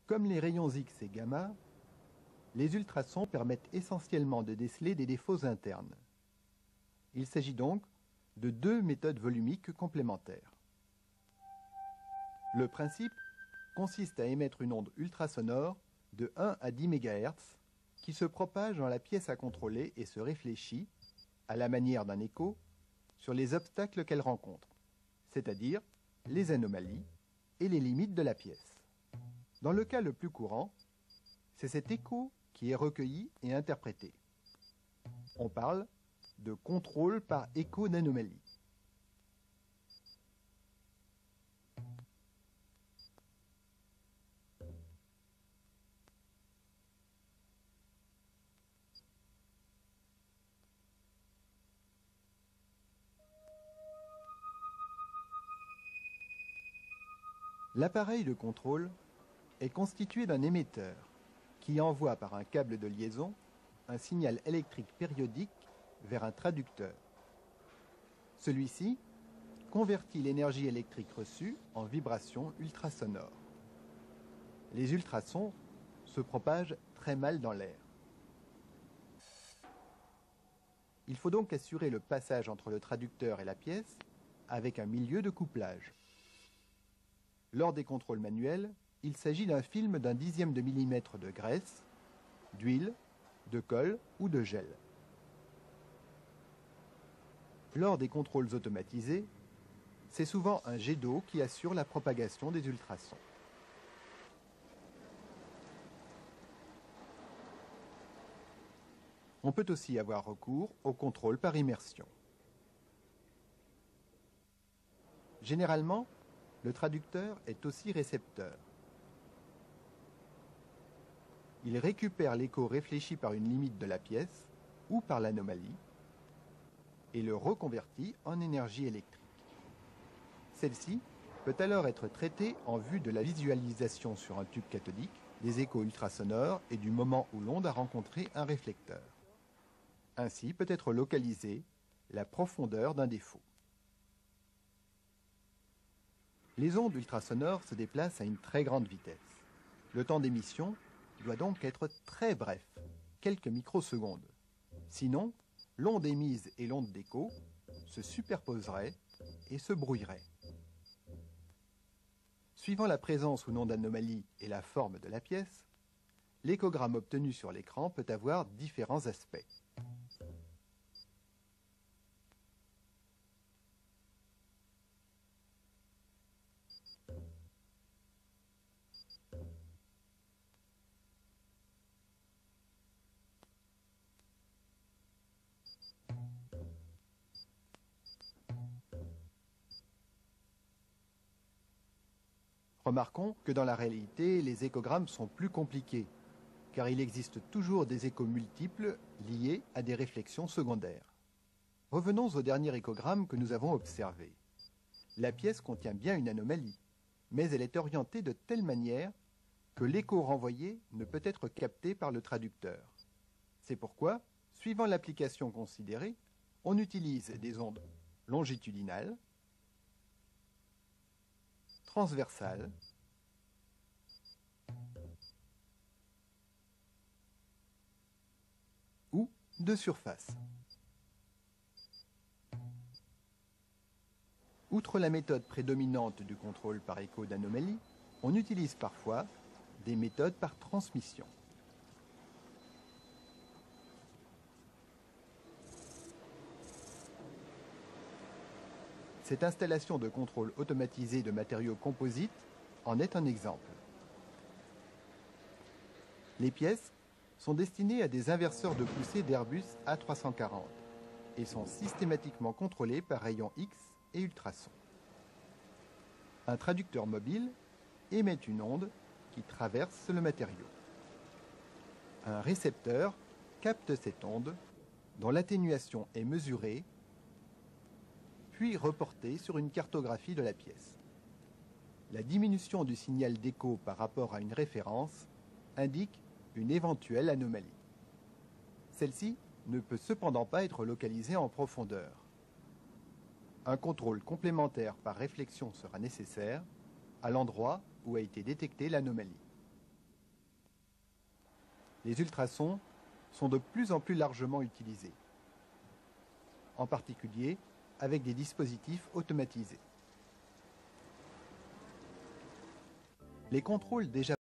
Comme les rayons X et gamma, les ultrasons permettent essentiellement de déceler des défauts internes. Il s'agit donc de deux méthodes volumiques complémentaires. Le principe consiste à émettre une onde ultrasonore de 1 à 10 MHz qui se propage dans la pièce à contrôler et se réfléchit, à la manière d'un écho, sur les obstacles qu'elle rencontre, c'est-à-dire les anomalies et les limites de la pièce. Dans le cas le plus courant, c'est cet écho qui est recueilli et interprété. On parle de contrôle par écho d'anomalie. L'appareil de contrôle est constitué d'un émetteur qui envoie par un câble de liaison un signal électrique périodique vers un traducteur. Celui-ci convertit l'énergie électrique reçue en vibrations ultrasonores. Les ultrasons se propagent très mal dans l'air. Il faut donc assurer le passage entre le traducteur et la pièce avec un milieu de couplage. Lors des contrôles manuels, il s'agit d'un film d'un dixième de millimètre de graisse, d'huile, de colle ou de gel. Lors des contrôles automatisés, c'est souvent un jet d'eau qui assure la propagation des ultrasons. On peut aussi avoir recours au contrôle par immersion. Généralement, le traducteur est aussi récepteur. Il récupère l'écho réfléchi par une limite de la pièce ou par l'anomalie et le reconvertit en énergie électrique. Celle-ci peut alors être traitée en vue de la visualisation sur un tube cathodique des échos ultrasonores et du moment où l'onde a rencontré un réflecteur. Ainsi peut être localisée la profondeur d'un défaut. Les ondes ultrasonores se déplacent à une très grande vitesse. Le temps d'émission doit donc être très bref, quelques microsecondes. Sinon, l'onde émise et l'onde d'écho se superposeraient et se brouilleraient. Suivant la présence ou non d'anomalie et la forme de la pièce, l'échogramme obtenu sur l'écran peut avoir différents aspects. Remarquons que dans la réalité, les échogrammes sont plus compliqués, car il existe toujours des échos multiples liés à des réflexions secondaires. Revenons au dernier échogramme que nous avons observé. La pièce contient bien une anomalie, mais elle est orientée de telle manière que l'écho renvoyé ne peut être capté par le traducteur. C'est pourquoi, suivant l'application considérée, on utilise des ondes longitudinales, transversales, ou de surface. Outre la méthode prédominante du contrôle par écho d'anomalie, on utilise parfois des méthodes par transmission. Cette installation de contrôle automatisé de matériaux composites en est un exemple. Les pièces sont destinées à des inverseurs de poussée d'Airbus A340 et sont systématiquement contrôlées par rayons X et ultrasons. Un traducteur mobile émet une onde qui traverse le matériau. Un récepteur capte cette onde dont l'atténuation est mesurée puis reportée sur une cartographie de la pièce. La diminution du signal d'écho par rapport à une référence indique une éventuelle anomalie. Celle-ci ne peut cependant pas être localisée en profondeur. Un contrôle complémentaire par réflexion sera nécessaire à l'endroit où a été détectée l'anomalie. Les ultrasons sont de plus en plus largement utilisés, en particulier avec des dispositifs automatisés. Les contrôles déjà